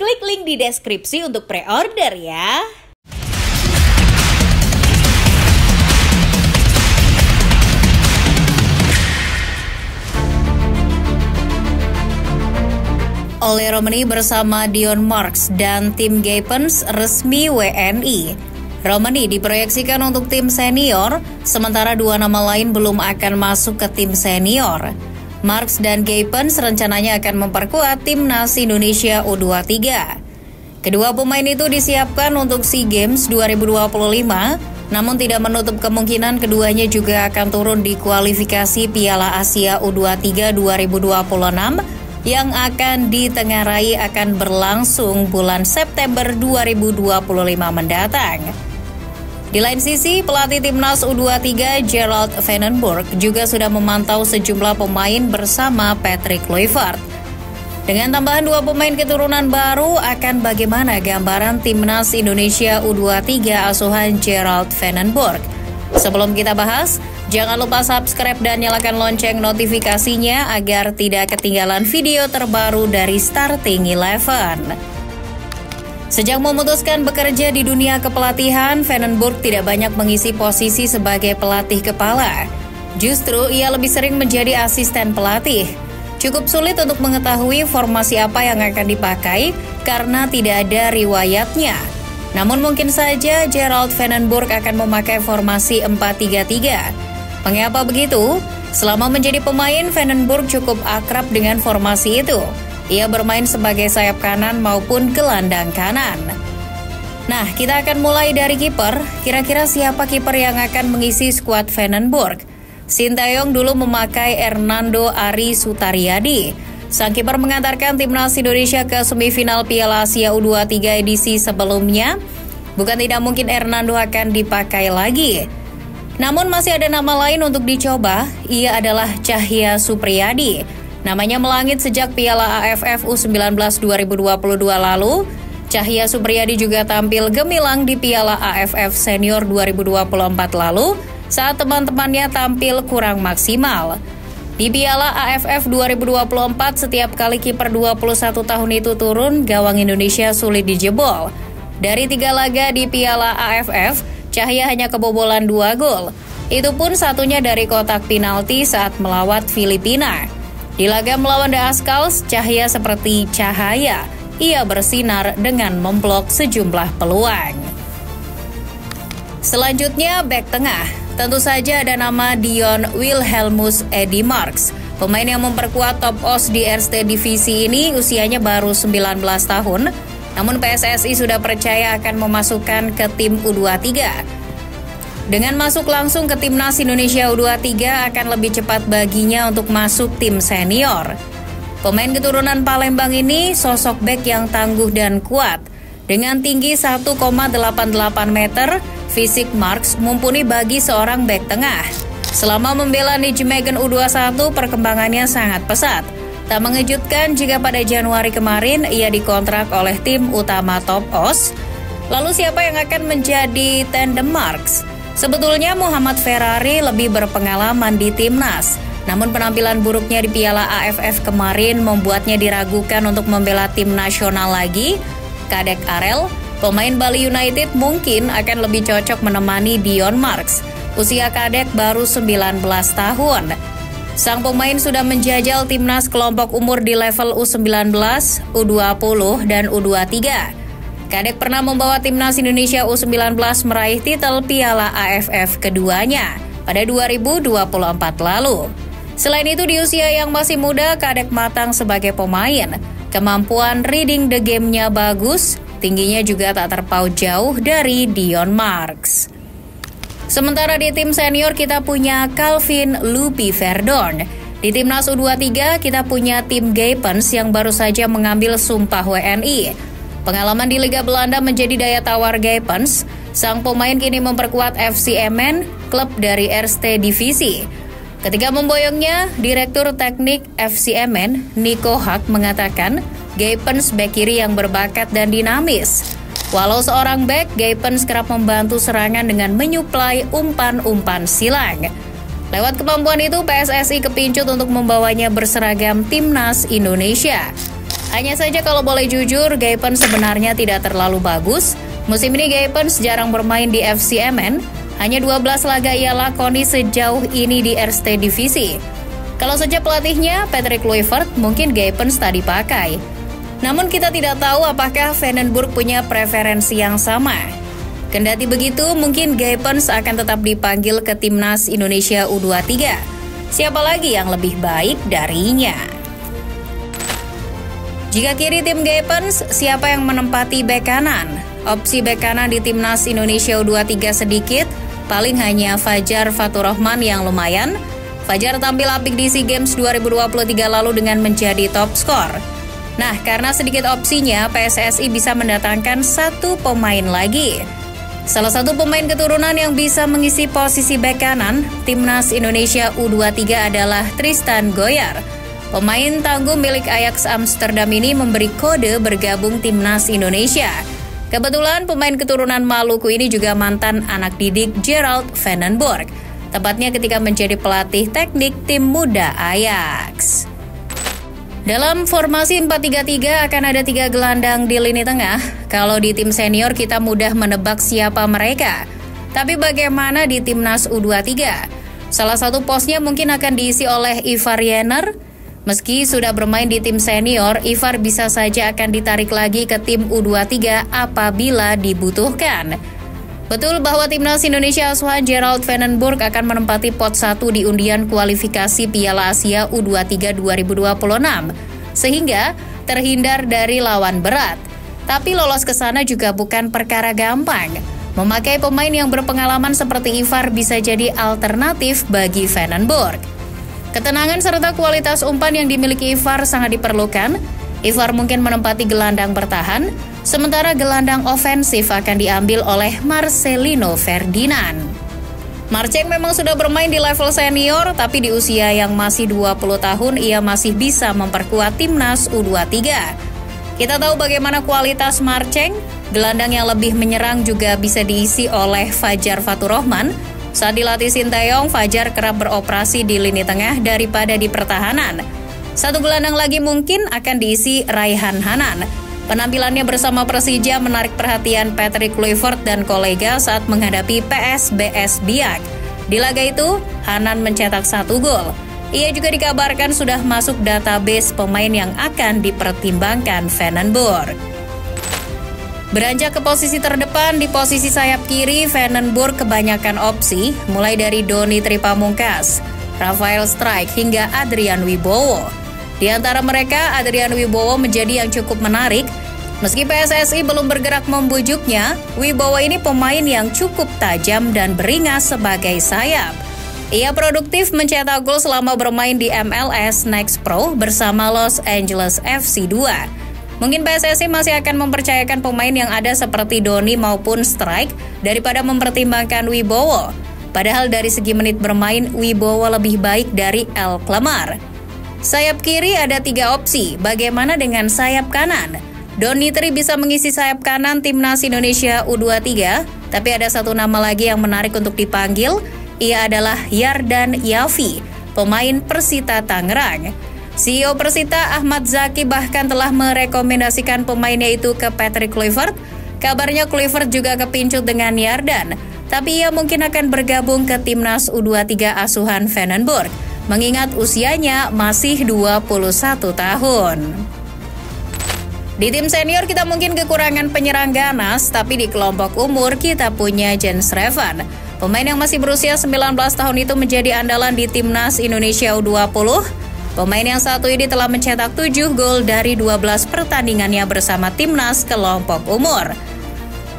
Klik link di deskripsi untuk pre-order ya. Oleh Romani bersama Dion Marks dan tim Gapens resmi WNI. Romani diproyeksikan untuk tim senior, sementara dua nama lain belum akan masuk ke tim senior. Marks dan Gapens rencananya akan memperkuat timnas Indonesia U23. Kedua pemain itu disiapkan untuk SEA Games 2025, namun tidak menutup kemungkinan keduanya juga akan turun di kualifikasi Piala Asia U23 2026 yang akan ditengarai akan berlangsung bulan September 2025 mendatang. Di lain sisi, pelatih timnas U23 Gerald Vandenberg juga sudah memantau sejumlah pemain bersama Patrick Kluivert. Dengan tambahan dua pemain keturunan baru, akan bagaimana gambaran timnas Indonesia U23 asuhan Gerald Vandenberg? Sebelum kita bahas, jangan lupa subscribe dan nyalakan lonceng notifikasinya agar tidak ketinggalan video terbaru dari Starting Eleven. Sejak memutuskan bekerja di dunia kepelatihan, Vandenberg tidak banyak mengisi posisi sebagai pelatih kepala. Justru ia lebih sering menjadi asisten pelatih. Cukup sulit untuk mengetahui formasi apa yang akan dipakai karena tidak ada riwayatnya. Namun mungkin saja Gerald Vandenberg akan memakai formasi 4-3-3. Mengapa begitu? Selama menjadi pemain, Vandenberg cukup akrab dengan formasi itu. Ia bermain sebagai sayap kanan maupun gelandang kanan. Nah, kita akan mulai dari kiper. Kira-kira siapa kiper yang akan mengisi skuad Vandenberg? Sintayong dulu memakai Hernando Ari Sutariadi. Sang kiper mengantarkan timnas Indonesia ke semifinal Piala Asia U23 edisi sebelumnya. Bukan tidak mungkin Hernando akan dipakai lagi. Namun masih ada nama lain untuk dicoba. Ia adalah Cahya Supriyadi. Namanya melangit sejak Piala AFF U19 2022 lalu. Cahya Supriyadi juga tampil gemilang di Piala AFF Senior 2024 lalu saat teman-temannya tampil kurang maksimal. Di Piala AFF 2024, setiap kali kiper 21 tahun itu turun, gawang Indonesia sulit dijebol. Dari 3 laga di Piala AFF, Cahya hanya kebobolan 2 gol. Itu pun satunya dari kotak penalti saat melawat Filipina. Di laga melawan The Ascals, Cahya seperti cahaya. Ia bersinar dengan memblok sejumlah peluang. Selanjutnya, bek tengah. Tentu saja ada nama Dion Wilhelmus Edi Marks. Pemain yang memperkuat top os di Eerste Divisi ini usianya baru 19 tahun. Namun PSSI sudah percaya akan memasukkan ke tim U23. Dengan masuk langsung ke timnas Indonesia U23 akan lebih cepat baginya untuk masuk tim senior. Pemain keturunan Palembang ini sosok bek yang tangguh dan kuat. Dengan tinggi 1,88 meter, fisik Marks mumpuni bagi seorang bek tengah. Selama membela Nijmegen U21, perkembangannya sangat pesat. Tak mengejutkan jika pada Januari kemarin ia dikontrak oleh tim utama top os. Lalu siapa yang akan menjadi tandem Marks? Sebetulnya Muhammad Ferrari lebih berpengalaman di timnas. Namun penampilan buruknya di Piala AFF kemarin membuatnya diragukan untuk membela tim nasional lagi. Kadek Arel, pemain Bali United mungkin akan lebih cocok menemani Dion Marks. Usia Kadek baru 19 tahun. Sang pemain sudah menjajal timnas kelompok umur di level U19, U20, dan U23. Kadek pernah membawa timnas Indonesia U19 meraih titel Piala AFF keduanya pada 2024 lalu. Selain itu, di usia yang masih muda, Kadek matang sebagai pemain. Kemampuan reading the game-nya bagus, tingginya juga tak terpaut jauh dari Dion Marks. Sementara di tim senior kita punya Calvin Lupi Verdon. Di timnas U23 kita punya tim Gapens yang baru saja mengambil sumpah WNI. Pengalaman di Liga Belanda menjadi daya tawar Gapens. Sang pemain kini memperkuat FC Emmen, klub dari Eerste Divisi. Ketika memboyongnya, Direktur Teknik FC Emmen, Nico Hack, mengatakan Gapens bek kiri yang berbakat dan dinamis. Walau seorang bek, Gapens kerap membantu serangan dengan menyuplai umpan-umpan silang. Lewat kemampuan itu, PSSI kepincut untuk membawanya berseragam timnas Indonesia. Hanya saja kalau boleh jujur, Gaypens sebenarnya tidak terlalu bagus. Musim ini Gaypens jarang bermain di FCMN, hanya 12 laga ia lakoni sejauh ini di Eerste Divisi. Kalau saja pelatihnya Patrick Kluivert, mungkin Gaypens tak dipakai. Namun kita tidak tahu apakah Vandenberg punya preferensi yang sama. Kendati begitu, mungkin Gaypens akan tetap dipanggil ke Timnas Indonesia U23. Siapa lagi yang lebih baik darinya? Jika kiri tim Gaypens, siapa yang menempati bek kanan? Opsi bek kanan di Timnas Indonesia U23 sedikit, paling hanya Fajar Faturrahman yang lumayan. Fajar tampil apik di SEA Games 2023 lalu dengan menjadi top skor. Nah, karena sedikit opsinya, PSSI bisa mendatangkan satu pemain lagi. Salah satu pemain keturunan yang bisa mengisi posisi bek kanan Timnas Indonesia U23 adalah Tristan Goyar. Pemain tangguh milik Ajax Amsterdam ini memberi kode bergabung Timnas Indonesia. Kebetulan pemain keturunan Maluku ini juga mantan anak didik Gerald Vandenberg, tepatnya ketika menjadi pelatih teknik tim muda Ajax. Dalam formasi 4-3-3 akan ada 3 gelandang di lini tengah. Kalau di tim senior kita mudah menebak siapa mereka. Tapi bagaimana di Timnas U23? Salah satu posnya mungkin akan diisi oleh Ivar Jenner. Meski sudah bermain di tim senior, Ivar bisa saja akan ditarik lagi ke tim U23 apabila dibutuhkan. Betul bahwa Timnas Indonesia asuhan Gerald Vandenberg akan menempati pot 1 di undian kualifikasi Piala Asia U23 2026, sehingga terhindar dari lawan berat. Tapi lolos ke sana juga bukan perkara gampang. Memakai pemain yang berpengalaman seperti Ivar bisa jadi alternatif bagi Vandenberg. Ketenangan serta kualitas umpan yang dimiliki Ivar sangat diperlukan. Ivar mungkin menempati gelandang bertahan, sementara gelandang ofensif akan diambil oleh Marcelino Ferdinand. Marceng memang sudah bermain di level senior, tapi di usia yang masih 20 tahun ia masih bisa memperkuat Timnas U23. Kita tahu bagaimana kualitas Marceng, gelandang yang lebih menyerang juga bisa diisi oleh Fajar Faturrahman. Saat dilatih Sinteyong, Fajar kerap beroperasi di lini tengah daripada di pertahanan. Satu gelandang lagi mungkin akan diisi Raihan Hanan. Penampilannya bersama Persija menarik perhatian Patrick Kluivert dan kolega saat menghadapi PSBS Biak. Di laga itu, Hanan mencetak 1 gol. Ia juga dikabarkan sudah masuk database pemain yang akan dipertimbangkan Vandenberg. Beranjak ke posisi terdepan, di posisi sayap kiri, Vandenberg kebanyakan opsi, mulai dari Doni Tripamungkas, Rafael Strijk, hingga Adrian Wibowo. Di antara mereka, Adrian Wibowo menjadi yang cukup menarik. Meski PSSI belum bergerak membujuknya, Wibowo ini pemain yang cukup tajam dan beringas sebagai sayap. Ia produktif mencetak gol selama bermain di MLS Next Pro bersama Los Angeles FC 2. Mungkin PSSI masih akan mempercayakan pemain yang ada seperti Doni maupun Strijk daripada mempertimbangkan Wibowo. Padahal dari segi menit bermain, Wibowo lebih baik dari El Clemar. Sayap kiri ada 3 opsi, bagaimana dengan sayap kanan? Doni Tri bisa mengisi sayap kanan Timnas Indonesia U23, tapi ada satu nama lagi yang menarik untuk dipanggil, ia adalah Yardan Yafi, pemain Persita Tangerang. CEO Persita Ahmad Zaki bahkan telah merekomendasikan pemainnya itu ke Patrick Kluivert. Kabarnya Kluivert juga kepincut dengan Yardan, tapi ia mungkin akan bergabung ke Timnas U23 asuhan Vandenberg, mengingat usianya masih 21 tahun. Di tim senior kita mungkin kekurangan penyerang ganas, tapi di kelompok umur kita punya Jens Revan. Pemain yang masih berusia 19 tahun itu menjadi andalan di Timnas Indonesia U20. Pemain yang satu ini telah mencetak 7 gol dari 12 pertandingannya bersama Timnas kelompok umur.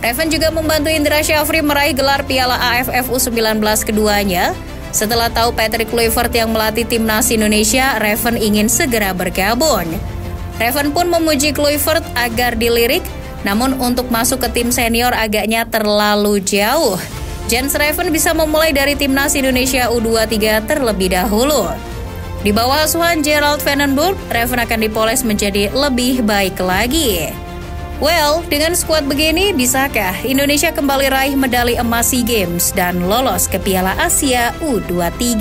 Revan juga membantu Indra Syafri meraih gelar Piala AFF U19 keduanya. Setelah tahu Patrick Kluivert yang melatih Timnas Indonesia, Revan ingin segera bergabung. Revan pun memuji Kluivert agar dilirik, namun untuk masuk ke tim senior agaknya terlalu jauh. Jens Revan bisa memulai dari Timnas Indonesia U23 terlebih dahulu. Di bawah asuhan Gerald Vandenberg, Revan akan dipoles menjadi lebih baik lagi. Well, dengan skuad begini, bisakah Indonesia kembali raih medali emas SEA Games dan lolos ke Piala Asia U23?